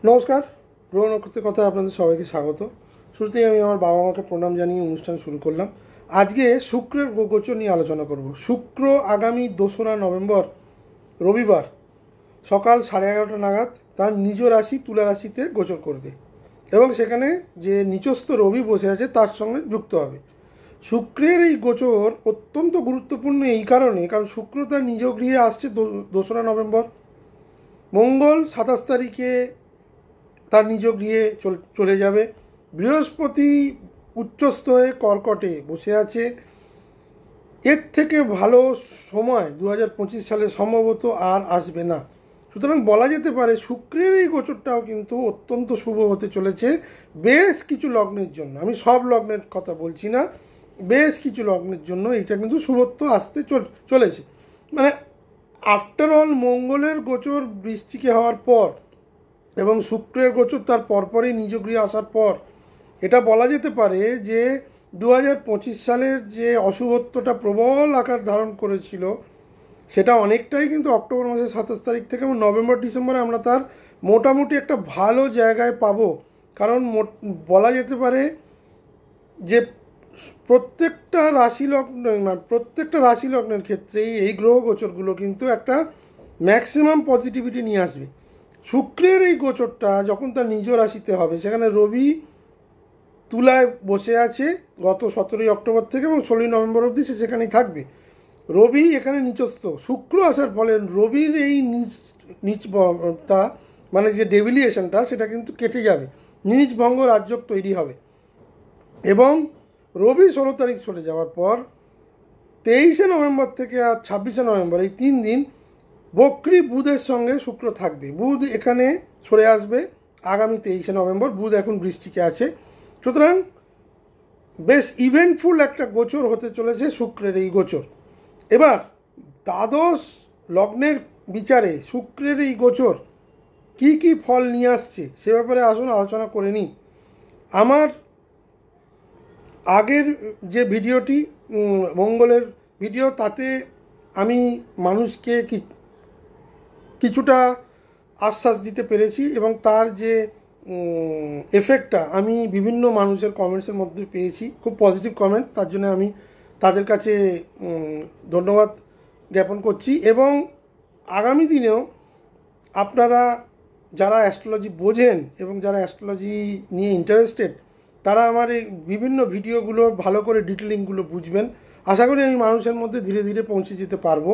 নমস্কার, গ্রহ নক্ষত্রের কথায় আপনাদের সবাইকে স্বাগত। শুরুতেই আমি আমার বাবা মাকে প্রণাম জানিয়ে অনুষ্ঠান শুরু করলাম। আজকে শুক্রের গোচর নিয়ে আলোচনা করব। শুক্র আগামী 2রা নভেম্বর রবিবার সকাল 11:30 নাগাদ তার নিজ রাশি তুলা রাশিতে গোচর করবে এবং সেখানে যে নিচস্থ রবি বসে আছে তার সঙ্গে যুক্ত হবে। শুক্রের এই গোচর অত্যন্ত গুরুত্বপূর্ণ এই কারণ শুক্র তার নিজ গৃহে আসছে 2রা নভেম্বর। মঙ্গল 27 তারিখে তার নিজ গৃহে চলে যাবে। বৃহস্পতি উচ্চস্থ হয়ে কর্কটে বসে আছে। এর থেকে ভালো সময় 2025 সালে সম্ভবত আর আসবে না। সুতরাং বলা যেতে পারে শুক্রের এই গোচরটাও কিন্তু অত্যন্ত শুভ হতে চলেছে বেশ কিছু লগ্নের জন্য। আমি সব লগ্নের কথা বলছি না, বেশ কিছু লগ্নের জন্য এটা কিন্তু শুভত্ব আসতে চলেছে। মানে আফটার অল মঙ্গলের গোচর বৃশ্চিকে হওয়ার পর এবং শুক্রের গোচর তার পরপরই নিজ গৃহে আসার পর এটা বলা যেতে পারে যে 2025 সালের যে অশুভত্বটা প্রবল আকার ধারণ করেছিল সেটা অনেকটাই কিন্তু অক্টোবর মাসের 27 তারিখ থেকে এবং নভেম্বর ডিসেম্বরে আমরা তার মোটামুটি একটা ভালো জায়গায় পাবো। কারণ বলা যেতে পারে যে প্রত্যেকটা রাশি লগ্নের ক্ষেত্রেই এই গ্রহ গোচরগুলো কিন্তু একটা ম্যাক্সিমাম পজিটিভিটি নিয়ে আসবে। শুক্রের এই গোচরটা যখন তার নিজ রাশিতে হবে, সেখানে রবি তুলায় বসে আছে গত 17ই অক্টোবর থেকে এবং 16ই নভেম্বর অবধি সে সেখানেই থাকবে। রবি এখানে নিচস্থ, শুক্র আসার ফলে রবির এই নিচটা মানে যে ডেভিলিয়েশনটা সেটা কিন্তু কেটে যাবে, নিজ ভঙ্গ রাজযোগ তৈরি হবে। এবং রবি 16 তারিখ চলে যাওয়ার পর 23শে নভেম্বর থেকে আর 26শে নভেম্বর এই 3 দিন বক্রী বুধের সঙ্গে শুক্র থাকবে। বুধ এখানে সরে আসবে আগামী 23শে নভেম্বর। বুধ এখন বৃষ্টিকে আছে। সুতরাং বেশ ইভেন্টফুল একটা গোচর হতে চলেছে শুক্রের এই গোচর। এবার দ্বাদশ লগ্নের বিচারে শুক্রের এই গোচর কি কি ফল নিয়ে আসছে সে ব্যাপারে আসুন আলোচনা করে নিই। আমার আগের যে ভিডিওটি মঙ্গলের ভিডিও, তাতে আমি মানুষকে কিছুটা আশ্বাস দিতে পেরেছি এবং তার যে এফেক্টটা আমি বিভিন্ন মানুষের কমেন্টসের মধ্যে পেয়েছি, খুব পজিটিভ কমেন্টস। তার জন্য আমি তাদের কাছে ধন্যবাদ জ্ঞাপন করছি। এবং আগামী দিনেও আপনারা যারা অ্যাস্ট্রোলজি বোঝেন এবং যারা অ্যাস্ট্রোলজি নিয়ে ইন্টারেস্টেড তারা আমার এই বিভিন্ন ভিডিওগুলো ভালো করে ডিটেলিংগুলো বুঝবেন। আশা করি আমি মানুষের মধ্যে ধীরে ধীরে পৌঁছে যেতে পারবো।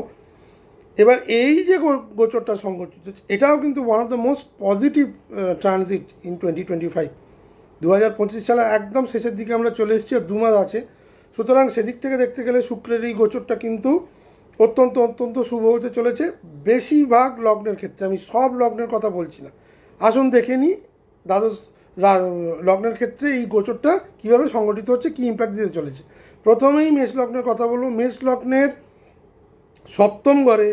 এবার এই যে গোচরটা সংঘটিত এটাও কিন্তু one of the most positive transit in 2025। 2025 সালের একদম শেষের দিকে আমরা চলে এসেছি, আর 2 মাস আছে। সুতরাং সেদিক থেকে দেখতে গেলে শুক্রের এই গোচরটা কিন্তু অত্যন্ত শুভ হতে চলেছে বেশিরভাগ লগ্নের ক্ষেত্রে। আমি সব লগ্নের কথা বলছি না। আসুন দেখে নিই দ্বাদশ লগ্নের ক্ষেত্রে এই গোচরটা কীভাবে সংগঠিত হচ্ছে, কী ইম্প্যাক্ট দিতে চলেছে। প্রথমেই মেষ লগ্নের কথা বলবো। মেষ লগ্নের সপ্তম ঘরে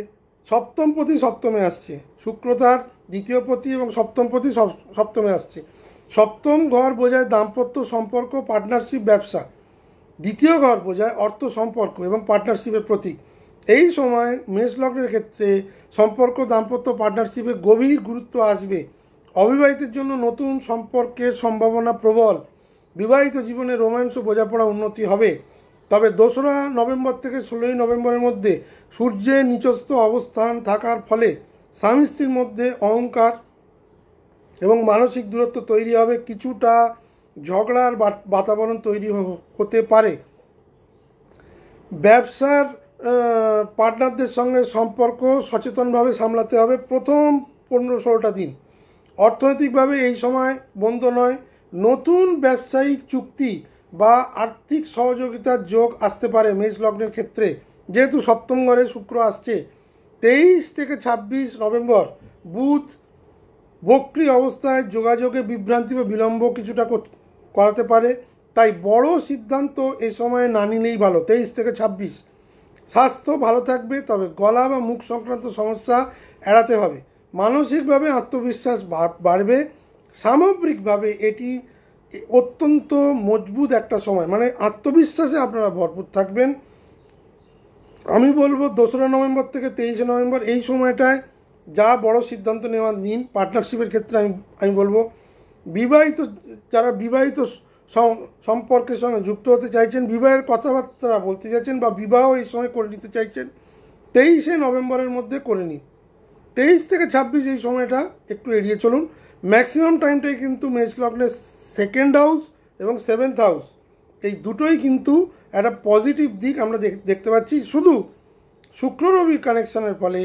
সপ্তম পতি সপ্তমে আসছে। শুক্র তার দ্বিতীয় পতি এবং সপ্তম পতি সপ্তমে আসছে। সপ্তম ঘর বোঝায় দাম্পত্য সম্পর্ক, পার্টনারশিপ, ব্যবসা। দ্বিতীয় ঘর বোঝায় অর্থ সম্পর্ক এবং পার্টনারশিপের প্রতীক। এই সময় মেষ লগ্নের ক্ষেত্রে সম্পর্ক, দাম্পত্য, পার্টনারশিপে গভীর গুরুত্ব আসবে। অবিবাহিতের জন্য নতুন সম্পর্কের সম্ভাবনা প্রবল। বিবাহিত জীবনে রোম্যান্স ও বোঝাপড়া উন্নতি হবে। তবে 2রা নভেম্বর থেকে 16ই নভেম্বরের মধ্যে সূর্যের নিচস্থ অবস্থান থাকার ফলে স্বামী স্ত্রীর মধ্যে অহংকার এবং মানসিক দূরত্ব তৈরি হবে। কিছুটা ঝগড়ার বাতাবরণ তৈরি হতে পারে। ব্যবসার পার্টনারদের সঙ্গে সম্পর্ক সচেতনভাবে সামলাতে হবে প্রথম 15-16টা দিন। অর্থনৈতিকভাবে এই সময় বন্ধ নয়। নতুন ব্যবসায়িক চুক্তি বা আর্থিক সহযোগিতার যোগ আসতে পারে মেষ লগ্নের ক্ষেত্রে। যেহেতু সপ্তম ঘরে শুক্র আসছে, 23 থেকে 26 নভেম্বর বুধ বক্রী অবস্থায় যোগাযোগে বিভ্রান্তি বা বিলম্ব কিছুটা করাতে পারে। তাই বড় সিদ্ধান্ত এ সময় না নিলেই ভালো। 23 থেকে 26 স্বাস্থ্য ভালো থাকবে, তবে গলা বা মুখ সংক্রান্ত সমস্যা এড়াতে হবে। মানসিকভাবে আত্মবিশ্বাস বাড়বে। সামগ্রিকভাবে এটি অত্যন্ত মজবুত একটা সময়, মানে আত্মবিশ্বাসে আপনারা ভরপুর থাকবেন। আমি বলবো 2রা নভেম্বর থেকে 23শে নভেম্বর এই সময়টায় যা বড় সিদ্ধান্ত নেওয়ার নিন। পার্টনারশিপের ক্ষেত্রে আমি বলবো বিবাহিত, যারা বিবাহিত সম্পর্কের সঙ্গে যুক্ত হতে চাইছেন, বিবাহের কথাবার্তা বলতে চাইছেন বা বিবাহ এই সময় করে নিতে চাইছেন, 23শে নভেম্বরের মধ্যে করে নিন। 23 থেকে 26 এই সময়টা একটু এড়িয়ে চলুন। ম্যাক্সিমাম টাইমটাই কিন্তু মেষ লগ্নের সেকেন্ড হাউস এবং 7th হাউস, এই দুটোই কিন্তু একটা পজিটিভ দিক আমরা দেখতে পাচ্ছি। শুধু শুক্র রবির কানেকশনের ফলে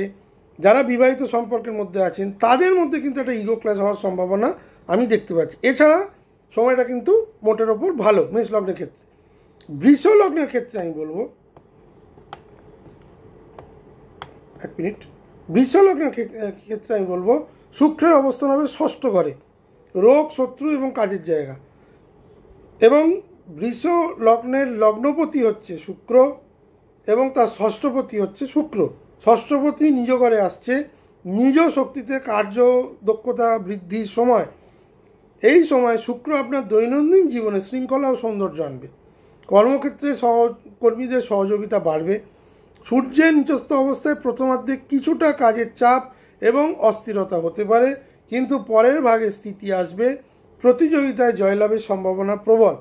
যারা বিবাহিত সম্পর্কের মধ্যে আছেন তাদের মধ্যে কিন্তু একটা ইগো ক্লাশ হওয়ার সম্ভাবনা আমি দেখতে পাচ্ছি। এছাড়া সময়টা কিন্তু মোটের ওপর ভালো মেষ লগ্নের ক্ষেত্রে। বৃষ লগ্নের ক্ষেত্রে আমি বলবো, এক মিনিট, বৃষ লগ্নের ক্ষেত্রে আমি বলবো শুক্রের অবস্থান হবে ষষ্ঠ ঘরে, রোগ, শত্রু এবং কাজের জায়গা। এবং বৃষ লগ্নের লগ্নপতি হচ্ছে শুক্র এবং তার ষষ্ঠপতি হচ্ছে শুক্র। ষষ্ঠপতি নিজ ঘরে আসছে, নিজ শক্তিতে কার্য দক্ষতা বৃদ্ধির সময়। এই সময় শুক্র আপনার দৈনন্দিন জীবনে শৃঙ্খলা ও সৌন্দর্য আনবে। কর্মক্ষেত্রে সহকর্মীদের সহযোগিতা বাড়বে। সূর্যের নিচস্থ অবস্থায় প্রথমার্ধে কিছুটা কাজের চাপ এবং অস্থিরতা হতে পারে, কিন্তু পরের ভাগে স্থিতি আসবে। প্রতিযোগিতায় জয়লাভের সম্ভাবনা প্রবল।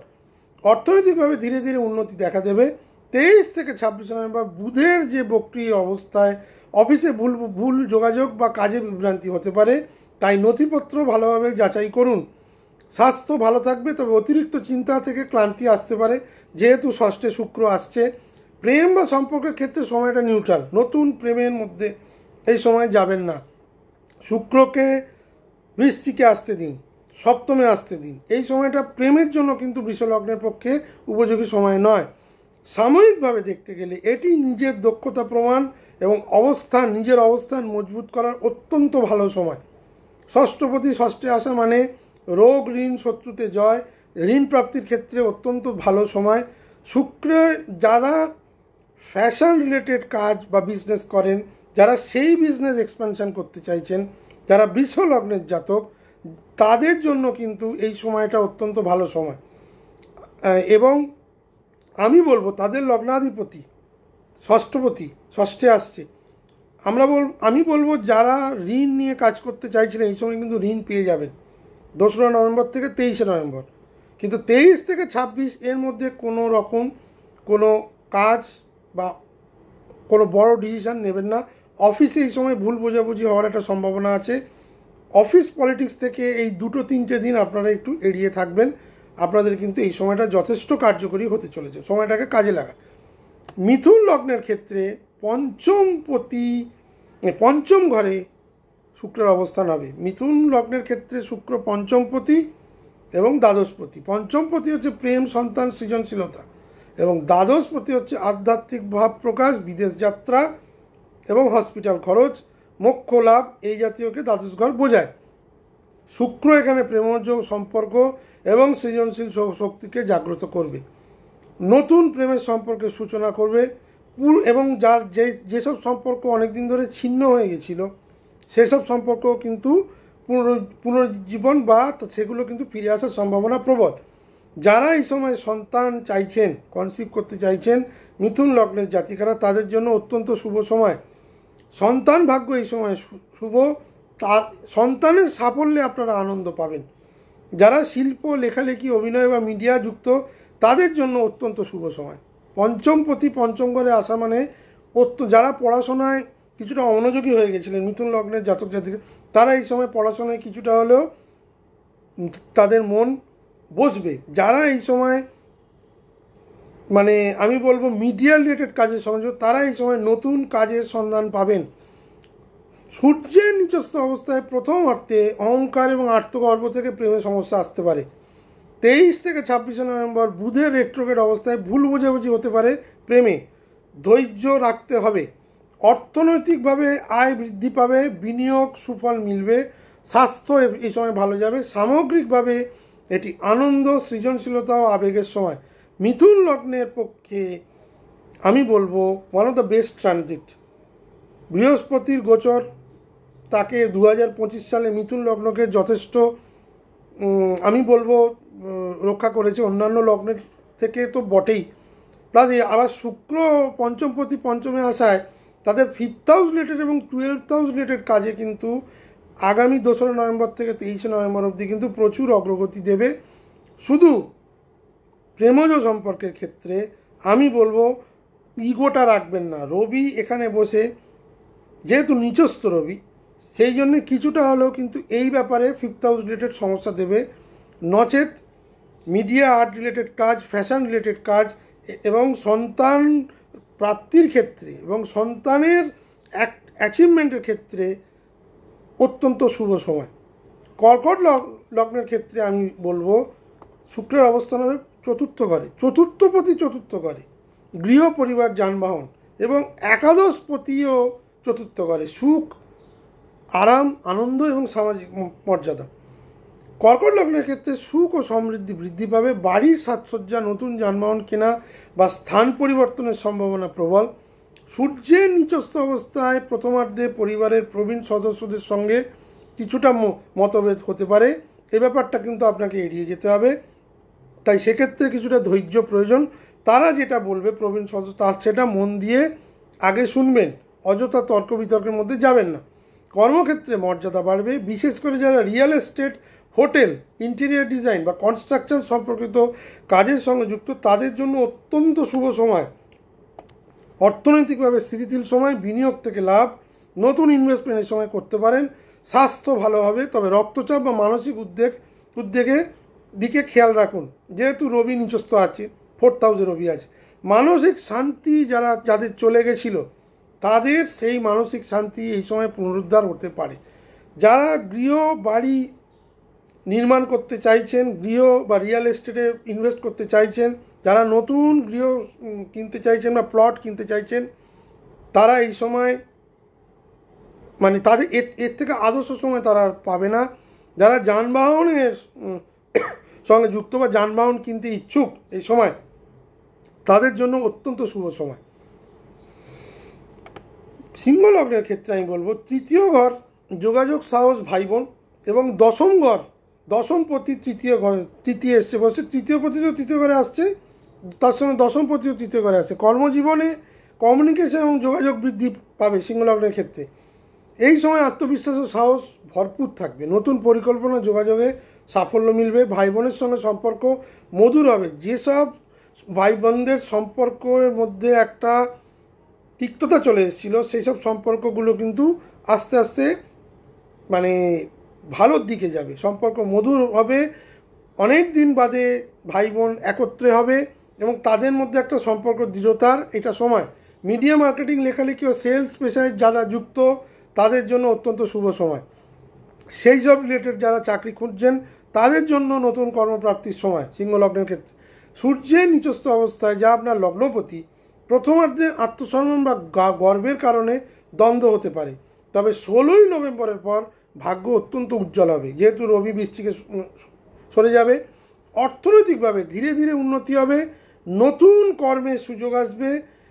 অর্থনৈতিকভাবে ধীরে ধীরে উন্নতি দেখা দেবে। 23 থেকে 26 নভেম্বর বুধের যে বক্রিয় অবস্থায় অফিসে ভুল যোগাযোগ বা কাজে বিভ্রান্তি হতে পারে, তাই নথিপত্র ভালোভাবে যাচাই করুন। স্বাস্থ্য ভালো থাকবে, তবে অতিরিক্ত চিন্তা থেকে ক্লান্তি আসতে পারে যেহেতু ষষ্ঠে শুক্র আসছে। প্রেম বা সম্পর্কের ক্ষেত্রে সময়টা নিউট্রাল, নতুন প্রেমের মধ্যে এই সময় যাবেন না। শুক্রকে বৃশ্চিকে আসতে দিন, সপ্তমে আসতে দিন। এই সময়টা প্রেমের জন্য কিন্তু বৃষ লগ্নের পক্ষে উপযোগী সময় নয়। সাময়িকভাবে দেখতে গেলে এটি নিজের দক্ষতা প্রমাণ এবং নিজের অবস্থান মজবুত করার অত্যন্ত ভালো সময়। ষষ্ঠপতি ষষ্ঠে আসা মানে রোগ, ঋণ, শত্রুতে জয়, ঋণ প্রাপ্তির ক্ষেত্রে অত্যন্ত ভালো সময়। শুক্রে যারা ফ্যাশন রিলেটেড কাজ বা বিজনেস করেন, যারা সেই বিজনেস এক্সপ্যানশন করতে চাইছেন, যারা বৃষ লগ্নের জাতক, তাদের জন্য কিন্তু এই সময়টা অত্যন্ত ভালো সময়। এবং আমি বলবো তাদের লগ্নাধিপতি ষষ্ঠপতি ষষ্ঠে আসছে। আমি বলবো যারা ঋণ নিয়ে কাজ করতে চাইছিলেন এই সময় কিন্তু ঋণ পেয়ে যাবেন 2রা নভেম্বর থেকে 23শে নভেম্বর। কিন্তু 23 থেকে 26 এর মধ্যে কোনো রকম কোনো কাজ বা কোনো বড় ডিসিশান নেবেন না। অফিসে এই সময় ভুল বোঝাবুঝি হওয়ার একটা সম্ভাবনা আছে। অফিস পলিটিক্স থেকে এই 2-3টে দিন আপনারা একটু এড়িয়ে থাকবেন। আপনাদের কিন্তু এই সময়টা যথেষ্ট কার্যকরী হতে চলেছে, সময়টাকে কাজে লাগান। মিথুন লগ্নের ক্ষেত্রে পঞ্চম ঘরে শুক্রের অবস্থান হবে। মিথুন লগ্নের ক্ষেত্রে শুক্র পঞ্চমপতি এবং দ্বাদশপতি। পঞ্চমপতি হচ্ছে প্রেম, সন্তান, সৃজনশীলতা এবং দ্বাদশপতি হচ্ছে আধ্যাত্মিক ভাব প্রকাশ, বিদেশ যাত্রা এবং হসপিটাল খরচ, মোক্ষ লাভ, এই জাতীয়কে দ্বাদশ ঘর বোঝায়। শুক্র এখানে প্রেমজ সম্পর্ক এবং সৃজনশীল শক্তিকে জাগ্রত করবে। নতুন প্রেমের সম্পর্কের সূচনা করবে এবং যার যেসব সম্পর্ক অনেকদিন ধরে ছিন্ন হয়ে গেছিল সেসব সম্পর্ক কিন্তু পুনর্জীবন বা সেগুলো কিন্তু ফিরে আসার সম্ভাবনা প্রবল। যারা এই সময় সন্তান চাইছেন, কনসিভ করতে চাইছেন, মিথুন লগ্নের জাতিকারা, তাদের জন্য অত্যন্ত শুভ সময়। সন্তান ভাগ্য এই সময় শুভ, সন্তানের সাফল্যে আপনারা আনন্দ পাবেন। যারা শিল্প, লেখালেখি, অভিনয় বা মিডিয়া যুক্ত, তাদের জন্য অত্যন্ত শুভ সময়। পঞ্চমপতি পঞ্চম ঘরে আসা মানে যারা পড়াশোনায় কিছুটা অমনোযোগী হয়ে গেছিলেন মিথুন লগ্নের জাতক জাতিকা, তারা এই সময় পড়াশোনায় কিছুটা হলেও তাদের মন বসবে। যারা এই সময় আমি বলবো মিডিয়া রিলেটেড কাজের সংযোগ, তারা এই সময় নতুন কাজের সন্ধান পাবেন। সূর্যের নিচস্থ অবস্থায় প্রথম অর্থে অহংকার এবং আত্মগর্ব থেকে প্রেমের সমস্যা আসতে পারে। 23 থেকে 26 নভেম্বর বুধের রেট্রোগেট অবস্থায় ভুল বোঝাবুঝি হতে পারে প্রেমে, ধৈর্য রাখতে হবে। অর্থনৈতিকভাবে আয় বৃদ্ধি পাবে, বিনিয়োগ সুফল মিলবে, স্বাস্থ্য এই সময় ভালো যাবে। সামগ্রিকভাবে এটি আনন্দ, সৃজনশীলতা ও আবেগের সময়। মিথুন লগ্নের পক্ষে আমি বলবো one of the best transit. বৃহস্পতির গোচর তাকে 2025 সালে মিথুন লগ্নকে যথেষ্ট আমি বলবো রক্ষা করেছে, অন্যান্য লগ্নের থেকে তো বটেই। প্লাস আবার শুক্র পঞ্চমপতি পঞ্চমে আসায় তাদের 5th হাউস রিলেটেড এবং 12th হাউস রিলেটেড কাজে কিন্তু আগামী 2রা নভেম্বর থেকে 23শে নভেম্বর অবধি কিন্তু প্রচুর অগ্রগতি দেবে। শুধু প্রেমজ সম্পর্কের ক্ষেত্রে আমি বলবো ইগোটা রাখবেন না। রবি এখানে বসে যেহেতু নিচস্থ রবি, সেই জন্য কিছুটা হলেও কিন্তু এই ব্যাপারে 5th হাউস রিলেটেড সমস্যা দেবে। নচেত মিডিয়া আর্ট রিলেটেড কাজ, ফ্যাশন রিলেটেড কাজ এবং সন্তান প্রাপ্তির ক্ষেত্রে এবং সন্তানের অ্যাচিভমেন্টের ক্ষেত্রে অত্যন্ত শুভ সময়। কর্কট লগ্নের ক্ষেত্রে আমি বলবো শুক্রের অবস্থান হবে চতুর্থ ঘরে, চতুর্থপতি চতুর্থ ঘরে, গৃহ পরিবার যানবাহন এবং একাদশপতিও চতুর্থ ঘরে, সুখ আরাম আনন্দ এবং সামাজিক মর্যাদা। কর্কট লগ্নের ক্ষেত্রে সুখ ও সমৃদ্ধি বৃদ্ধি পাবে, বাড়ির সাজসজ্জা, নতুন যানবাহন কেনা বা স্থান পরিবর্তনের সম্ভাবনা প্রবল। সূর্যের নিচস্থ অবস্থায় প্রথমার্ধে পরিবারের প্রবীণ সদস্যদের সঙ্গে কিছুটা মতভেদ হতে পারে, এ ব্যাপারটা কিন্তু আপনাকে এড়িয়ে যেতে হবে। তাই সেক্ষেত্রে কিছুটা ধৈর্য প্রয়োজন। তারা যেটা বলবে প্রবীণ সদস্য, তার সেটা মন দিয়ে আগে শুনবেন, অযথা তর্ক বিতর্কের মধ্যে যাবেন না। কর্মক্ষেত্রে মর্যাদা বাড়বে, বিশেষ করে যারা real estate, hotel, interior design বা কনস্ট্রাকশন সম্পর্কিত কাজের সঙ্গে যুক্ত তাদের জন্য অত্যন্ত শুভ সময়। অর্থনৈতিকভাবে স্থিতিশীল সময়, বিনিয়োগ থেকে লাভ, নতুন ইনভেস্টমেন্টের সময় করতে পারেন। স্বাস্থ্য ভালো হবে, তবে রক্তচাপ বা মানসিক উদ্বেগের দিকে খেয়াল রাখুন। যেহেতু রবি নিচস্থ আছে, 4th হাউসে রবি আছে, মানসিক শান্তি যাদের চলে গেছিল তাদের সেই মানসিক শান্তি এই সময় পুনরুদ্ধার হতে পারে। যারা গৃহ বাড়ি নির্মাণ করতে চাইছেন, গৃহ বা রিয়েল এস্টেটে ইনভেস্ট করতে চাইছেন, যারা নতুন গৃহ কিনতে চাইছেন বা প্লট কিনতে চাইছেন, তারা এই সময় মানে তাদের এর থেকে আদর্শ সময় তারা পাবে না। যারা যানবাহনের সঙ্গে যুক্ত বা যানবাহন কিনতে ইচ্ছুক এই সময়, তাদের জন্য অত্যন্ত শুভ সময়। সিংহ লগ্নের ক্ষেত্রে আমি বলবো 3য় ঘর যোগাযোগ, সাহস, ভাই বোন এবং 10ম ঘর, দশমপতি তৃতীয় এসছে বলছে, তৃতীয়পতিও তৃতীয় ঘরে আসছে, তার সঙ্গে দশমপতিও তৃতীয় ঘরে আসছে। কর্মজীবনে কমিউনিকেশন এবং যোগাযোগ বৃদ্ধি পাবে সিংহ লগ্নের ক্ষেত্রে। এই সময় আত্মবিশ্বাস ও সাহস ভরপুর থাকবে, নতুন পরিকল্পনা যোগাযোগে সাফল্য মিলবে, ভাই বোনের সঙ্গে সম্পর্ক মধুর হবে। যেসব ভাই বোনদের সম্পর্কের মধ্যে একটা তিক্ততা চলে এসেছিল, সেই সব সম্পর্কগুলো কিন্তু আস্তে আস্তে মানে ভালোর দিকে যাবে, সম্পর্ক মধুর হবে। অনেক দিন বাদে ভাই বোন একত্রে হবে এবং তাদের মধ্যে একটা সম্পর্ক দৃঢ়তার এটা সময়। মিডিয়া, মার্কেটিং, লেখালেখি ও সেলস পেশায় যারা যুক্ত তাদের জন্য অত্যন্ত শুভ সময়। সেই জব রিলেটেড যারা চাকরি খুঁজছেন তাদের জন্য নতুন কর্মপ্রাপ্তির সময় সিংহ লগ্নের ক্ষেত্রে। সূর্যের নিচস্থ অবস্থায় যা আপনার লগ্নপতি, প্রথমার্ধে আত্মসম্মান বা গর্বের কারণে দ্বন্দ্ব হতে পারে, তবে 16ই নভেম্বরের পর ভাগ্য অত্যন্ত উজ্জ্বল হবে, যেহেতু রবি বৃশ্চিকে সরে যাবে। অর্থনৈতিকভাবে ধীরে ধীরে উন্নতি হবে, নতুন কর্মের সুযোগ আসবে।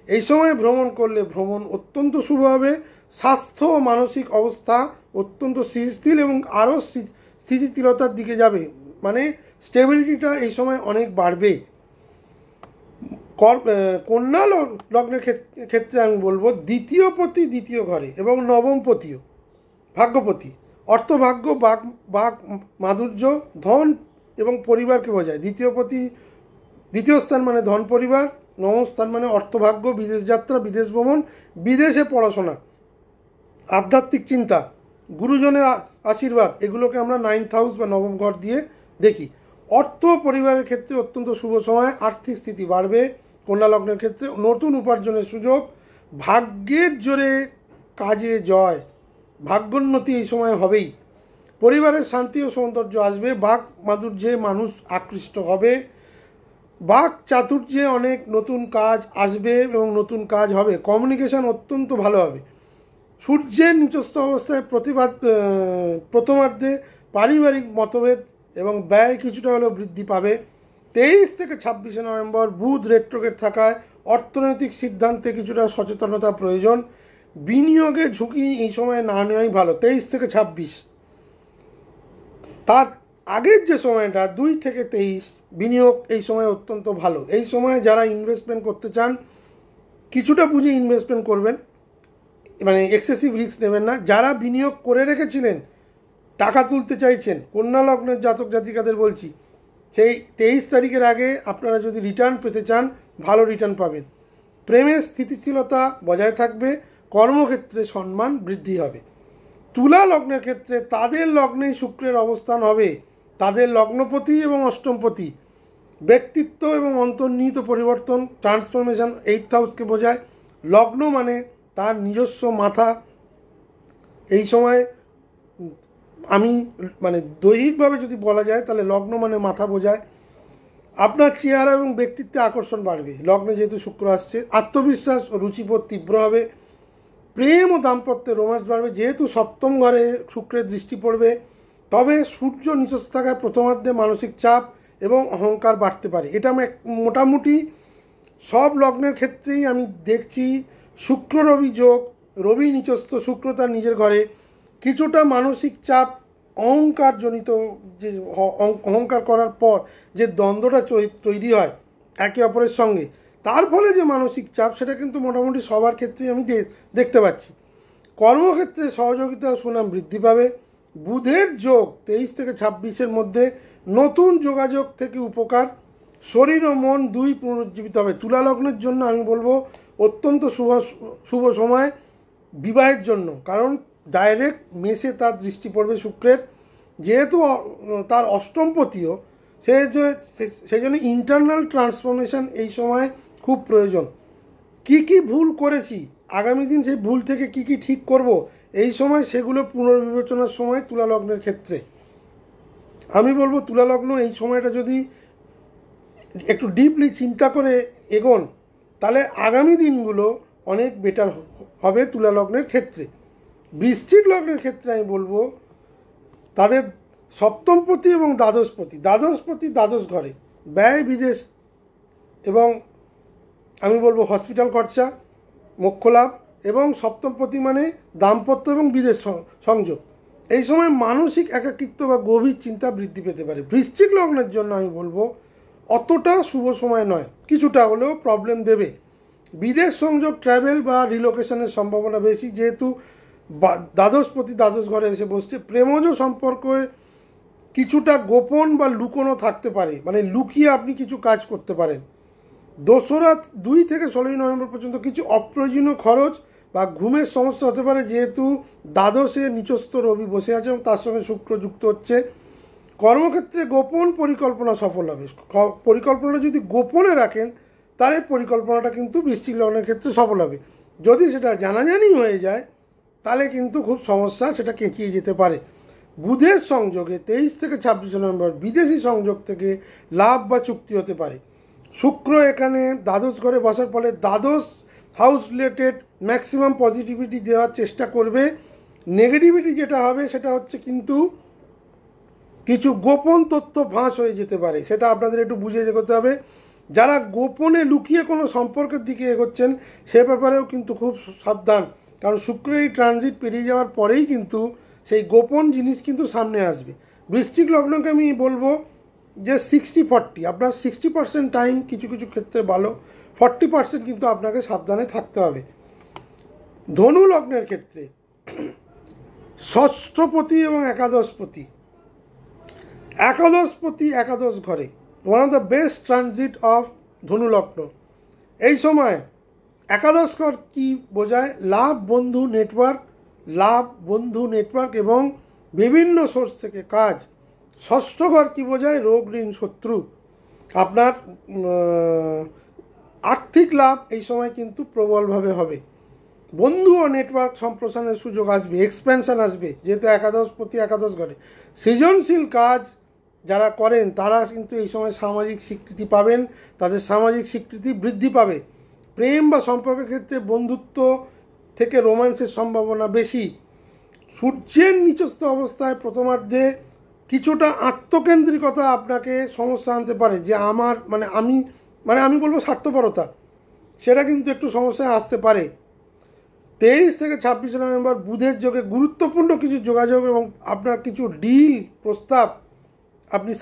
এই সময় ভ্রমণ করলে ভ্রমণ অত্যন্ত শুভ হবে। স্বাস্থ্য ও মানসিক অবস্থা অত্যন্ত স্থিতিশীল এবং আরও স্থিতিশীলতার দিকে যাবে, মানে স্টেবিলিটিটা এই সময় অনেক বাড়বে। কন্যা লগ্নের ক্ষেত্রে আমি বলবো 2য় পতি 2য় ঘরে এবং 9ম পতিও ভাগ্যপতি, অর্থভাগ্য, বাক মাধুর্য, ধন এবং পরিবারকে বোঝায়। 2য় পতি 2য় স্থান মানে ধন পরিবার, 9ম স্থান মানে অর্থভাগ্য, বিদেশ যাত্রা, বিদেশ ভ্রমণ, বিদেশে পড়াশোনা, আধ্যাত্মিক চিন্তা, গুরুজনের আশীর্বাদ, এগুলোকে আমরা 9th হাউস বা 9ম ঘর দিয়ে দেখি। অর্থ পরিবারের ক্ষেত্রে অত্যন্ত শুভ সময়, আর্থিক স্থিতি বাড়বে। কন্যা লগ্নের ক্ষেত্রে নতুন উপার্জনের সুযোগ, ভাগ্যের জোরে কাজে জয়, ভাগ্যোন্নতি এই সময় হবেই। পরিবারের শান্তি ও সৌন্দর্য আসবে, বাক মাধুর্যে মানুষ আকৃষ্ট হবে, বাক চাতুর্যে অনেক নতুন কাজ আসবে এবং নতুন কাজ হবে। কমিউনিকেশন অত্যন্ত ভালো হবে। সূর্যের নিচস্থ অবস্থায় প্রথমার্ধে পারিবারিক মতভেদ এবং ব্যয় কিছুটা হলেও বৃদ্ধি পাবে। 23 থেকে 26শে নভেম্বর বুধ রেট্রোগেট থাকায় অর্থনৈতিক সিদ্ধান্তে কিছুটা সচেতনতা প্রয়োজন। বিনিয়োগে ঝুঁকি এই সময় না নেওয়াই ভালো, 23 থেকে 26। তার আগের যে সময়টা 2 থেকে 23 বিনিয়োগ এই সময় অত্যন্ত ভালো। এই সময় যারা ইনভেস্টমেন্ট করতে চান কিছুটা বুঝে ইনভেস্টমেন্ট করবেন, মানে এক্সেসিভ রিস্ক নেবেন না। যারা বিনিয়োগ করে রেখেছিলেন, টাকা তুলতে চাইছেন, কন্যা লগ্নের জাতক জাতিকাদের বলছি, সেই 23 তারিখের আগে আপনারা যদি রিটার্ন পেতে চান, ভালো রিটার্ন পাবেন। প্রেমের স্থিতিশীলতা বজায় থাকবে, কর্মক্ষেত্রে সম্মান বৃদ্ধি হবে। তুলা লগ্নের ক্ষেত্রে তাদের লগ্নেই শুক্রের অবস্থান হবে, তাদের লগ্নপতি এবং অষ্টমপতি। ব্যক্তিত্ব এবং অন্তর্নিহিত পরিবর্তন, ট্রান্সফরমেশন 8th হাউসকে বোঝায়। লগ্ন মানে তার নিজস্ব মাথা। এই সময় আমি মানে দৈহিকভাবে যদি বলা যায় তাহলে লগ্ন মানে মাথা বোঝায়। আপনার চেহারা এবং ব্যক্তিত্বে আকর্ষণ বাড়বে, লগ্নে যেহেতু শুক্র আসছে। আত্মবিশ্বাস ও রুচিবোধ তীব্র হবে। প্রেম ও দাম্পত্যে রোমান্স বাড়বে, যেহেতু সপ্তম ঘরে শুক্রের দৃষ্টি পড়বে। তবে সূর্য নিচস্থ থাকায় প্রথমার্ধে মানসিক চাপ এবং অহংকার বাড়তে পারে। এটা আমি মোটামুটি সব লগ্নের ক্ষেত্রেই আমি দেখছি। শুক্র রবি যোগ, রবি নিচস্থ, শুক্র তার নিজের ঘরে, কিছুটা মানসিক চাপ, অহংকারজনিত যে অহংকার করার পর যে দ্বন্দ্বটা তৈরি হয় একে অপরের সঙ্গে, তার ফলে যে মানসিক চাপ, সেটা কিন্তু মোটামুটি সবার ক্ষেত্রেই আমি দেখতে পাচ্ছি। কর্মক্ষেত্রে সহযোগিতা ও সুনাম বৃদ্ধি পাবে। বুধের যোগ 23 থেকে 26-এর মধ্যে নতুন যোগাযোগ থেকে উপকার। শরীর ও মন দুই পুনরুজ্জীবিত হবে। তুলা লগ্নের জন্য আমি বলবো অত্যন্ত শুভ সময় বিবাহের জন্য, কারণ ডাইরেক্ট মেসে তার দৃষ্টি পড়বে শুক্রের, যেহেতু তার অষ্টমপতিও, সেই জন্য ইন্টারনাল ট্রান্সফরমেশন এই সময় খুব প্রয়োজন। কি ভুল করেছি, আগামী দিন সেই ভুল থেকে কি ঠিক করব, এই সময় সেগুলো পুনর্বিবেচনার সময় তুলা লগ্নের ক্ষেত্রে। আমি বলবো তুলা লগ্ন এই সময়টা যদি একটু ডিপলি চিন্তা করে এগোন, তাহলে আগামী দিনগুলো অনেক বেটার হবে তুলা লগ্নের ক্ষেত্রে। বৃশ্চিক লগ্নের ক্ষেত্রে আমি বলবো তাদের সপ্তমপতি এবং দ্বাদশপতি, দ্বাদশ ঘরে ব্যয়, বিদেশ এবং আমি বলবো হসপিটাল খরচা, মোক্ষ লাভ, এবং সপ্তমপতি মানে দাম্পত্য এবং বিদেশ সংযোগ। এই সময় মানসিক একাকিত্ব বা গভীর চিন্তা বৃদ্ধি পেতে পারে। বৃশ্চিক লগ্নের জন্য আমি বলবো অতটা শুভ সময় নয়, কিছুটা হলেও প্রবলেম দেবে। বিদেশ সংযোগ, ট্রাভেল বা রিলোকেশনের সম্ভাবনা বেশি, যেহেতু দ্বাদশপতি দ্বাদশ ঘরে এসে বসছে। প্রেমজ সম্পর্কে কিছুটা গোপন বা লুকোনো থাকতে পারে, মানে লুকিয়ে আপনি কিছু কাজ করতে পারেন। 2 থেকে 16 নভেম্বর পর্যন্ত কিছু অপ্রয়োজনীয় খরচ বা ঘুমের সমস্যা হতে পারে, যেহেতু দ্বাদশে নিচস্থ রবি বসে আছে এবং তার সঙ্গে শুক্র যুক্ত হচ্ছে। কর্মক্ষেত্রে গোপন পরিকল্পনা সফল হবে। পরিকল্পনাটা যদি গোপনে রাখেন, তাহলে পরিকল্পনাটা কিন্তু বৃশ্চিক লগ্নের ক্ষেত্রে সফল হবে। যদি সেটা জানাজানি হয়ে যায়, তাহলে কিন্তু খুব সমস্যা, সেটা কেঁচিয়ে যেতে পারে। বুধের সংযোগে 23 থেকে 26 নভেম্বর বিদেশি সংযোগ থেকে লাভ বা চুক্তি হতে পারে। শুক্র এখানে দ্বাদশ ঘরে বসার ফলে দ্বাদশ হাউস রিলেটেড ম্যাক্সিমাম পজিটিভিটি দেওয়ার চেষ্টা করবে। নেগেটিভিটি যেটা হবে সেটা হচ্ছে কিন্তু কিছু গোপন তথ্য ফাঁস হয়ে যেতে পারে, সেটা আপনাদের একটু বুঝে এগোতে হবে। যারা গোপনে লুকিয়ে কোনো সম্পর্কের দিকে এগোচ্ছেন, সে ব্যাপারেও কিন্তু খুব সাবধান, কারণ শুক্রের এই ট্রানজিট পেরিয়ে যাওয়ার পরেই কিন্তু সেই গোপন জিনিস কিন্তু সামনে আসবে। বৃশ্চিক লগ্নকে আমি বলবো যে 60-40, আপনার 60% টাইম কিছু ক্ষেত্রে ভালো, 40% কিন্তু আপনাকে সাবধানে থাকতে হবে। ধনু লগ্নের ক্ষেত্রে ষষ্ঠপতি এবং একাদশপতি, একাদশ ঘরে one of the best transit of ধনু লগ্ন। এই সময় একাদশ ঘর কি বোঝায়? লাভ, বন্ধু, নেটওয়ার্ক এবং বিভিন্ন সোর্স থেকে কাজ। ষষ্ঠ ঘর কি বোঝায়? রোগ, ঋণ, শত্রু। আপনার আর্থিক লাভ এই সময় কিন্তু প্রবলভাবে হবে। বন্ধু ও নেটওয়ার্ক সম্প্রসারণের সুযোগ আসবে, এক্সপ্যানশন আসবে, যেহেতু একাদশপতি একাদশ ঘরে। সৃজনশীল কাজ যারা করেন তারা কিন্তু এই সময় সামাজিক স্বীকৃতি পাবেন, তাদের সামাজিক স্বীকৃতি বৃদ্ধি পাবে। প্রেম বা সম্পর্কের ক্ষেত্রে বন্ধুত্ব থেকে রোম্যান্সের সম্ভাবনা বেশি। সূর্যের নিচস্থ অবস্থায় প্রথমার্ধে কিছুটা আত্মকেন্দ্রিকতা আপনাকে সমস্যা আনতে পারে, যে আমি বলবো স্বার্থপরতা, সেটা কিন্তু একটু সমস্যায় আসতে পারে। 23 থেকে 26 নভেম্বর বুধের যোগে গুরুত্বপূর্ণ কিছু যোগাযোগ এবং আপনার কিছু ডিল প্রস্তাব আপনি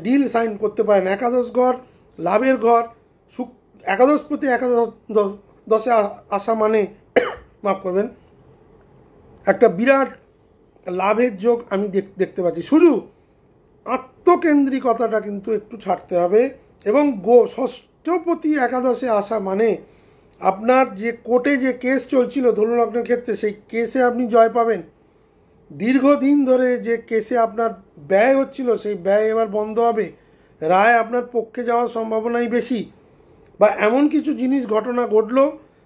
ডিল সাইন করতে পারেন। একাদশ ঘর লাভের ঘর, একাদশপতি একাদশে আসা মানে মাফ করবেন, একটা বিরাট লাভের যোগ আমি দেখতে পাচ্ছি। শুধু আত্মকেন্দ্রিকতাটা কিন্তু একটু ছাড়তে হবে। এবং ষষ্ঠপতি একাদশে আসা মানে আপনার যে কোর্টে যে কেস চলছিল ধনুলগ্নের ক্ষেত্রে, সেই কেসে আপনি জয় পাবেন। দীর্ঘদিন ধরে যে কেসে আপনার ব্যয় হচ্ছিল, সেই ব্যয় এবার বন্ধ হবে। রায় আপনার পক্ষে যাওয়ার সম্ভাবনাই বেশি। বা এমন কিছু জিনিস ঘটনা ঘটলো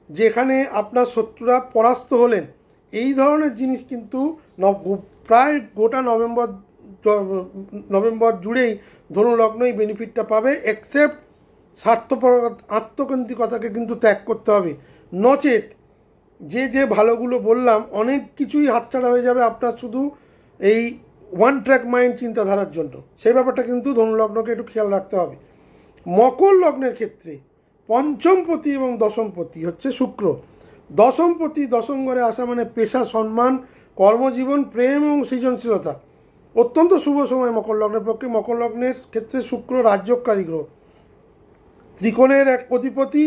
যেখানে আপনার শত্রুরা পরাস্ত হলেন। এই ধরনের জিনিস কিন্তু প্রায় গোটা নভেম্বর জুড়েই ধনুলগ্নই বেনিফিটটা পাবে। এক্সেপ্ট স্বার্থপর আত্মকেন্দ্রিকতাকে কিন্তু ত্যাগ করতে হবে। নচেত যে ভালোগুলো বললাম অনেক কিছুই হাতছাড়া হয়ে যাবে আপনার শুধু এই ওয়ান ট্র্যাক মাইন্ড চিন্তাধারার জন্য। সেই ব্যাপারটা কিন্তু ধনুলগ্নকে একটু খেয়াল রাখতে হবে। মকর লগ্নের ক্ষেত্রে পঞ্চমপতি এবং দশমপতি হচ্ছে শুক্র। দশমপতি দশম ঘরে আসা মানে পেশা, সম্মান, কর্মজীবন, প্রেম এবং সৃজনশীলতা। অত্যন্ত শুভ সময় মকর লগ্নের পক্ষে। মকর লগ্নের ক্ষেত্রে শুক্র রাজ্যকারী গ্রহ, ত্রিকোণের এক অধিপতি,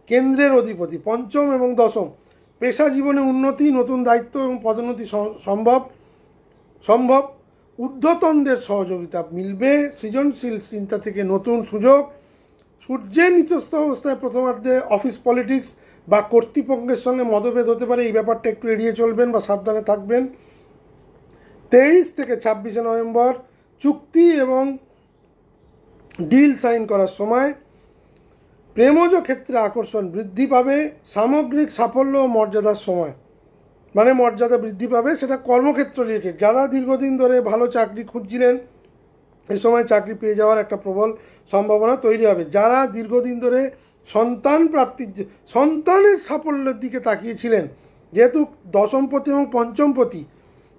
কেন্দ্রের অধিপতি। পঞ্চম এবং দশম, পেশা জীবনে উন্নতি, নতুন দায়িত্ব এবং পদোন্নতি সম্ভব। ঊর্ধ্বতনদের সহযোগিতা মিলবে। সৃজনশীল চিন্তা থেকে নতুন সুযোগ। সূর্যের নিচস্থ অবস্থায় প্রথমার্ধে অফিস পলিটিক্স বা কর্তৃপক্ষের সঙ্গে মতভেদ হতে পারে। এই ব্যাপারটা একটু এড়িয়ে চলবেন বা সাবধানে থাকবেন। 23 থেকে 26 নভেম্বর চুক্তি এবং ডিল সাইন করার সময়। প্রেমজ ক্ষেত্রে আকর্ষণ বৃদ্ধি পাবে। সামগ্রিক সাফল্য ও মর্যাদার সময়, মানে মর্যাদা বৃদ্ধি পাবে, সেটা কর্মক্ষেত্র রিলেটেড। যারা দীর্ঘদিন ধরে ভালো চাকরি খুঁজছিলেন, এই সময় চাকরি পেয়ে যাওয়ার একটা প্রবল সম্ভাবনা তৈরি হবে। যারা দীর্ঘদিন ধরে সন্তানের সাফল্যের দিকে তাকিয়েছিলেন, যেহেতু দশমপতি এবং পঞ্চমপতি,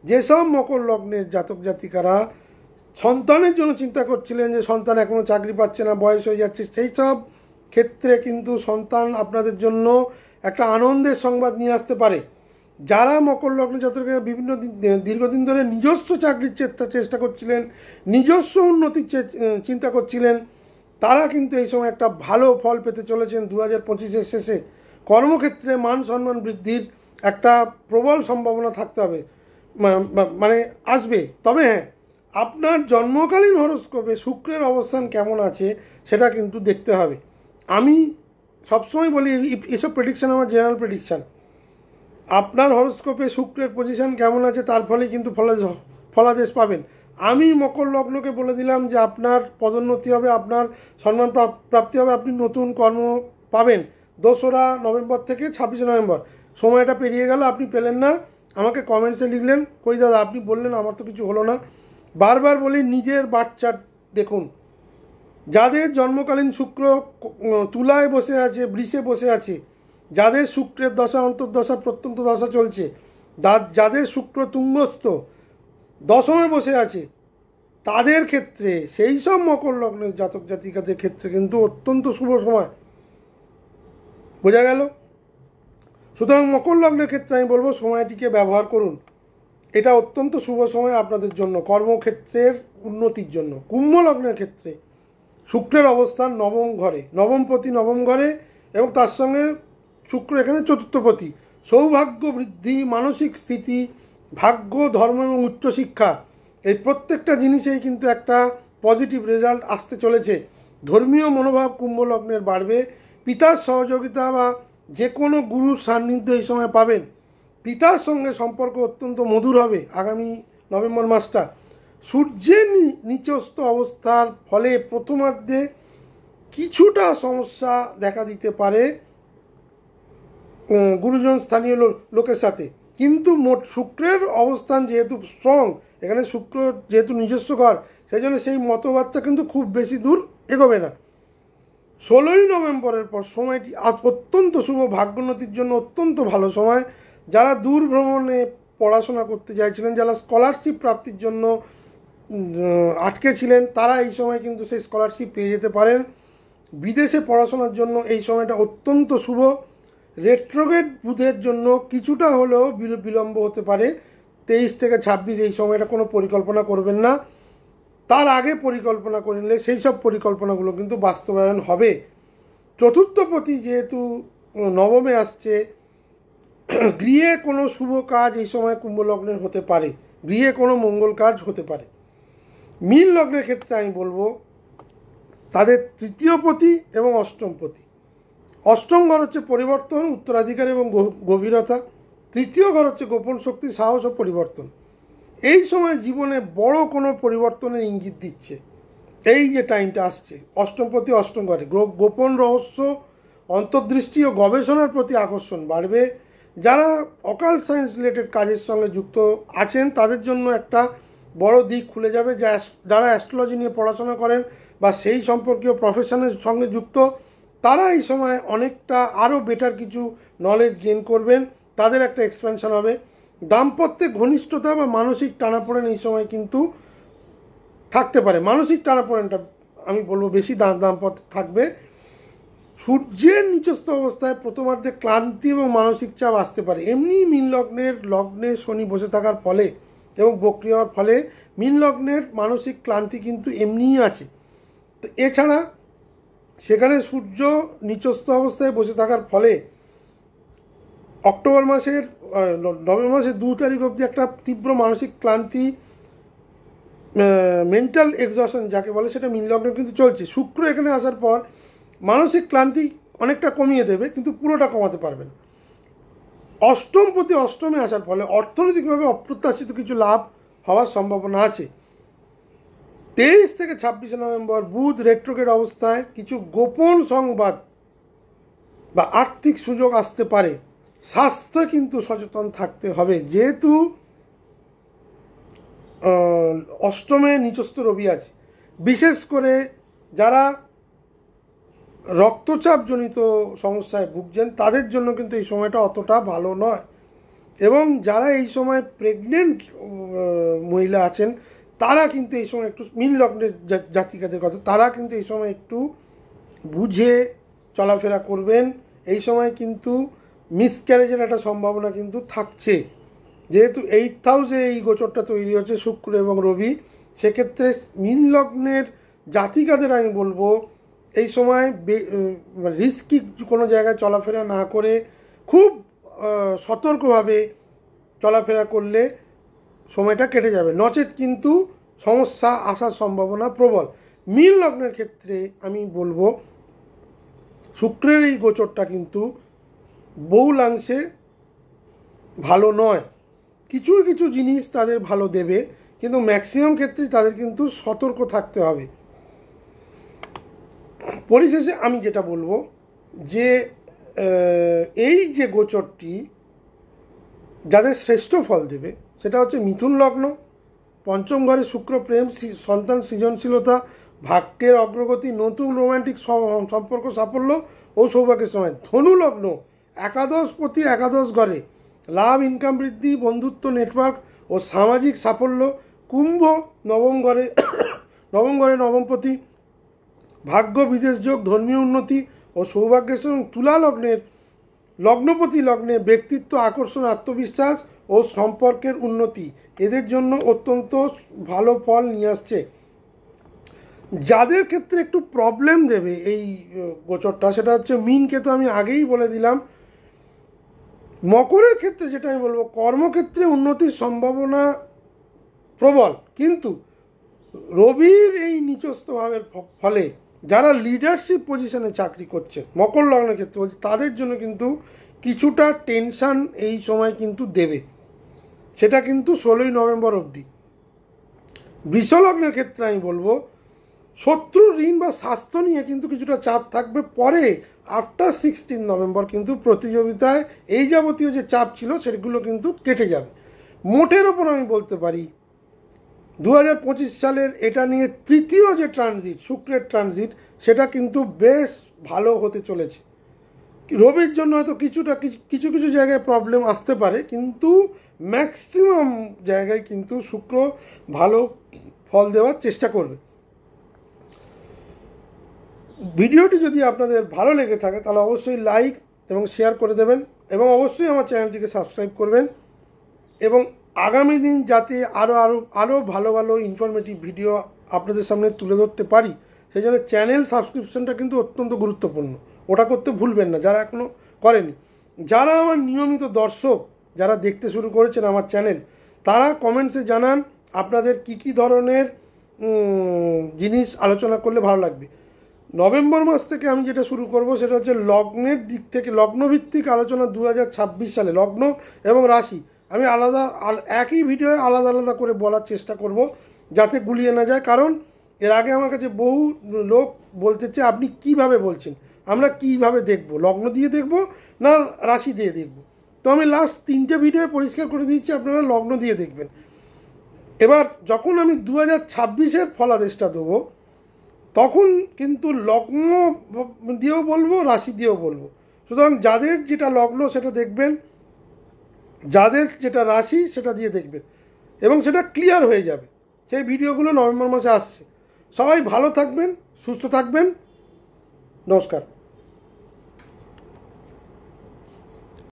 যেসব মকর লগ্নের জাতক জাতিকারা সন্তানের জন্য চিন্তা করছিলেন যে সন্তান এখনও চাকরি পাচ্ছে না, বয়স হয়ে যাচ্ছে, সেই সব ক্ষেত্রে কিন্তু সন্তান আপনাদের জন্য একটা আনন্দের সংবাদ নিয়ে আসতে পারে। যারা মকর লগ্ন জাতকেরা বিভিন্ন দীর্ঘদিন ধরে নিজস্ব চাকরির চেষ্টা করছিলেন, নিজস্ব উন্নতির চিন্তা করছিলেন, তারা কিন্তু এই সময় একটা ভালো ফল পেতে চলেছেন 2025-এর শেষে। কর্মক্ষেত্রে মান সম্মান বৃদ্ধির একটা প্রবল সম্ভাবনা থাকতে হবে, মানে আসবে। তবে হ্যাঁ, আপনার জন্মকালীন হরোস্কোপে শুক্রের অবস্থান কেমন আছে সেটা কিন্তু দেখতে হবে। আমি সবসময় বলি এসব প্রেডিকশান আমার জেনারেল প্রেডিকশান। আপনার হরোস্কোপে শুক্রের পজিশন কেমন আছে তার ফলে কিন্তু ফলাদেশ পাবেন। আমি মকর লগ্নকে বলে দিলাম যে আপনার পদোন্নতি হবে, আপনার সম্মান প্রাপ্তি হবে, আপনি নতুন কর্ম পাবেন 2রা নভেম্বর থেকে 26 নভেম্বর। সময়টা পেরিয়ে গেল, আপনি পেলেন না, আমাকে কমেন্টসে লিখলেন, কই দাদা আপনি বললেন আমার তো কিছু হলো না। বারবার বলি নিজের বাচ্চার দেখুন। যাদের জন্মকালীন শুক্র তুলায় বসে আছে, বৃষে বসে আছে, যাদের শুক্রের দশা অন্তর্দশা প্রত্যন্ত দশা চলছে, যাদের শুক্র তুঙ্গস্থ দশমে বসে আছে, তাদের ক্ষেত্রে সেই সব মকর লগ্নের জাতক জাতিকাদের ক্ষেত্রে কিন্তু অত্যন্ত শুভ সময়। বোঝা গেল? সুতরাং মকর লগ্নের ক্ষেত্রে আমি বলবো সময়টিকে ব্যবহার করুন। এটা অত্যন্ত শুভ সময় আপনাদের জন্য, কর্মক্ষেত্রের উন্নতির জন্য। কুম্ভ লগ্নের ক্ষেত্রে শুক্রের অবস্থান নবম ঘরে, নবমপতি নবম ঘরে, এবং তার সঙ্গে শুক্র এখানে চতুর্থপতি। সৌভাগ্য বৃদ্ধি, মানসিক স্থিতি, ভাগ্য, ধর্ম এবং উচ্চশিক্ষা, এই প্রত্যেকটা জিনিসেই কিন্তু একটা পজিটিভ রেজাল্ট আসতে চলেছে। ধর্মীয় মনোভাব কুম্ভ লগ্নের বাড়বে। পিতার সহযোগিতা বা যে কোনো গুরুর সান্নিধ্য এই সময় পাবেন। পিতার সঙ্গে সম্পর্ক অত্যন্ত মধুর হবে আগামী নভেম্বর মাসটা। সূর্যের নিচস্থ অবস্থার ফলে প্রথমার্ধে কিছুটা সমস্যা দেখা দিতে পারে গুরুজন স্থানীয় লোকের সাথে, কিন্তু মোট শুক্রের অবস্থান যেহেতু স্ট্রং, এখানে শুক্র যেহেতু নিজস্ব ঘর, সেই জন্য সেই মতবাদটা কিন্তু খুব বেশি দূর এগোবে না। 16ই নভেম্বরের পর সময়টি অত্যন্ত শুভ, ভাগ্যোন্নতির জন্য অত্যন্ত ভালো সময়। যারা দূর ভ্রমণে পড়াশোনা করতে চাইছিলেন, যারা স্কলারশিপ প্রাপ্তির জন্য আটকে ছিলেন, তারা এই সময় কিন্তু সেই স্কলারশিপ পেয়ে যেতে পারেন। বিদেশে পড়াশোনার জন্য এই সময়টা অত্যন্ত শুভ। রেট্রোগ্রেড বুধের জন্য কিছুটা হলেও বিলম্ব হতে পারে। 23 থেকে 26 এই সময়টা কোনো পরিকল্পনা করবেন না, তার আগে পরিকল্পনা করে নিলে সেই সব পরিকল্পনাগুলো কিন্তু বাস্তবায়ন হবে। চতুর্থপতি যেহেতু নবমে আসছে, গৃহে কোনো শুভ কাজ এই সময় কুম্ভ লগ্নের হতে পারে, গৃহে কোনো মঙ্গল কাজ হতে পারে। মীন লগ্নের ক্ষেত্রে আমি বলবো তাদের তৃতীয় পতি এবং অষ্টম পতি। অষ্টম ঘর হচ্ছে পরিবর্তন, উত্তরাধিকার এবং গভীরতা। তৃতীয় ঘর হচ্ছে গোপন শক্তি, সাহস ও পরিবর্তন। এই সময় জীবনে বড় কোনো পরিবর্তনের ইঙ্গিত দিচ্ছে এই যে টাইমটা আসছে। অষ্টমপতি অষ্টম ঘরে, গোপন রহস্য, অন্তর্দৃষ্টি ও গবেষণার প্রতি আকর্ষণ বাড়বে। যারা অকাল্ট সায়েন্স রিলেটেড কাজের সঙ্গে যুক্ত আছেন তাদের জন্য একটা বড় দিক খুলে যাবে। যারা অ্যাস্ট্রোলজি নিয়ে পড়াশোনা করেন বা সেই সম্পর্কীয় প্রফেশনের সঙ্গে যুক্ত, তারা এই সময় অনেকটা আরও বেটার কিছু নলেজ গেইন করবেন, তাদের একটা এক্সপেনশন হবে। দাম্পত্যে ঘনিষ্ঠতা বা মানসিক টানাপোড়েন এই সময় কিন্তু থাকতে পারে। মানসিক টানাপোড়েনটা আমি বলবো বেশি দাম্পত্য থাকবে। সূর্যের নিচস্থ অবস্থায় প্রথমার্ধে ক্লান্তি এবং মানসিক চাপ আসতে পারে। এমনি মীন লগ্নে শনি বসে থাকার ফলে এবং বক্রি হওয়ার ফলে মীন লগ্নের মানসিক ক্লান্তি কিন্তু এমনিই আছে। তো এছাড়া সেখানে সূর্য নিচস্থ অবস্থায় বসে থাকার ফলে নভেম্বর মাসের 2 তারিখ অবধি একটা তীব্র মানসিক ক্লান্তি, মেন্টাল এক্সশন যাকে বলে, সেটা মীন লগ্নে কিন্তু চলছে। শুক্র এখানে আসার পর মানসিক ক্লান্তি অনেকটা কমিয়ে দেবে, কিন্তু পুরোটা কমাতে পারবে না। অষ্টম প্রতি অষ্টমে আসার ফলে অর্থনৈতিকভাবে অপ্রত্যাশিত কিছু লাভ হওয়ার সম্ভাবনা আছে। 23 থেকে 26 নভেম্বর বুধ রেট্রোগ্রেড অবস্থায় কিছু গোপন সংবাদ বা আর্থিক সুযোগ আসতে পারে। স্বাস্থ্য কিন্তু সচেতন থাকতে হবে, যেহেতু অষ্টমে নিচস্থ রবি আছে। বিশেষ করে যারা রক্তচাপজনিত সমস্যায় ভুগছেন তাদের জন্য কিন্তু এই সময়টা অতটা ভালো নয়। এবং যারা এই সময় প্রেগনেন্ট মহিলা আছেন তারা কিন্তু এই সময় একটু, মীন লগ্নের জাতিকাদের কথা, তারা কিন্তু এই সময় একটু বুঝে চলাফেরা করবেন। এই সময় কিন্তু মিসক্যারেজের একটা সম্ভাবনা কিন্তু থাকছে, যেহেতু 8th হাউসে এই গোচরটা তৈরি হচ্ছে শুক্র এবং রবি। সেক্ষেত্রে মীন লগ্নের জাতিকাদের আমি বলবো এই সময় রিস্কি কোনো জায়গায় চলাফেরা না করে খুব সতর্কভাবে চলাফেরা করলে সময়টা কেটে যাবে, নচেত কিন্তু সমস্যা আসার সম্ভাবনা প্রবল। মীন লগ্নের ক্ষেত্রে আমি বলবো শুক্রের এই গোচরটা কিন্তু বহুলাংশে ভালো নয়। কিছু কিছু জিনিস তাদের ভালো দেবে, কিন্তু ম্যাক্সিমাম ক্ষেত্রেই তাদের কিন্তু সতর্ক থাকতে হবে। পরিশেষে আমি যেটা বলবো যে এই যে গোচরটি যাদের শ্রেষ্ঠ ফল দেবে সেটা হচ্ছে মিথুন লগ্ন, পঞ্চম ঘরে শুক্র, প্রেম, সন্তান, সৃজনশীলতা, ভাগ্যের অগ্রগতি, নতুন রোমান্টিক সম্পর্ক, সাফল্য ও সৌভাগ্যের সময়। ধনু লগ্ন, একাদশ পতি একাদশ ঘরে, লাভ, ইনকাম বৃদ্ধি, বন্ধুত্ব, নেটওয়ার্ক ও সামাজিক সাফল্য। কুম্ভ নবম ঘরে নবমপতি, ভাগ্য, বিদেশ যোগ, ধর্মীয় উন্নতি ও সৌভাগ্যের সঙ্গে। তুলা লগ্নের লগ্নপতি লগ্নে ব্যক্তিত্ব, আকর্ষণ, আত্মবিশ্বাস ও সম্পর্কের উন্নতি এদের জন্য অত্যন্ত ভালো ফল নিয়ে আসছে। যাদের ক্ষেত্রে একটু প্রবলেম দেবে এই গোচরটা সেটা হচ্ছে মীনকে, তো আমি আগেই বলে দিলাম। মকরের ক্ষেত্রে যেটা আমি বলবো, কর্মক্ষেত্রে উন্নতির সম্ভাবনা প্রবল, কিন্তু রবির এই নিচস্থ ভাবের ফলে যারা লিডারশিপ পজিশনে চাকরি করছে মকর লগ্নের ক্ষেত্রে বলছি, তাদের জন্য কিন্তু কিছুটা টেনশান এই সময় কিন্তু দেবে, সেটা কিন্তু 16ই নভেম্বর অবধি। বৃষ লগ্নের ক্ষেত্রে আমি বলবো শত্রু, ঋণ বা স্বাস্থ্য নিয়ে কিন্তু কিছুটা চাপ থাকবে। পরে আফটার 16 নভেম্বর কিন্তু প্রতিযোগিতায় এই যাবতীয় যে চাপ ছিল সেগুলো কিন্তু কেটে যাবে। মোটের ওপর আমি বলতে পারি 2025 সালের এটা নিয়ে তৃতীয় যে ট্রানজিট, শুক্রের ট্রানজিট, সেটা কিন্তু বেশ ভালো হতে চলেছে। রবির জন্য হয়তো কিছু কিছু জায়গায় প্রবলেম আসতে পারে, কিন্তু ম্যাক্সিমাম জায়গায় কিন্তু শুক্র ভালো ফল দেওয়ার চেষ্টা করবে। ভিডিওটি যদি আপনাদের ভালো লেগে থাকে তাহলে অবশ্যই লাইক এবং শেয়ার করে দেবেন, এবং অবশ্যই আমার চ্যানেলটিকে সাবস্ক্রাইব করবেন। এবং আগামী দিন যাতে আরও ভালো ভালো ইনফরমেটিভ ভিডিও আপনাদের সামনে তুলে ধরতে পারি, সেই জন্য চ্যানেল সাবস্ক্রিপশনটা কিন্তু অত্যন্ত গুরুত্বপূর্ণ, ওটা করতে ভুলবেন না যারা এখনও করেনি। যারা আমার নিয়মিত দর্শক, যারা দেখতে শুরু করেছেন আমার চ্যানেল, তারা কমেন্টসে জানান আপনাদের কি ধরনের জিনিস আলোচনা করলে ভালো লাগবে। নভেম্বর মাস থেকে আমি যেটা শুরু করব সেটা হচ্ছে লগ্নের দিক থেকে, লগ্নভিত্তিক আলোচনা 2026 সালে লগ্ন এবং রাশি আমি আলাদা একই ভিডিওয়ে আলাদা আলাদা করে বলার চেষ্টা করব, যাতে গুলিয়ে না যায়। কারণ এর আগে আমার কাছে বহু লোক বলতে চায় আপনি কিভাবে বলছেন, আমরা কিভাবে দেখব, লগ্ন দিয়ে দেখব না রাশি দিয়ে দেখব। তো আমি লাস্ট 3টে ভিডিও পরিষ্কার করে দিচ্ছি, আপনারা লগ্ন দিয়ে দেখবেন। এবার যখন আমি 2026-এর ফলাদেশটা দেবো, তখন কিন্তু লগ্ন দিয়েও বলবো, রাশি দিয়েও বলবো। সুতরাং যাদের যেটা লগ্ন সেটা দেখবেন, যাদের যেটা রাশি সেটা দিয়ে দেখবেন, এবং সেটা ক্লিয়ার হয়ে যাবে। সেই ভিডিওগুলো নভেম্বর মাসে আসছে। সবাই ভালো থাকবেন, সুস্থ থাকবেন, নমস্কার।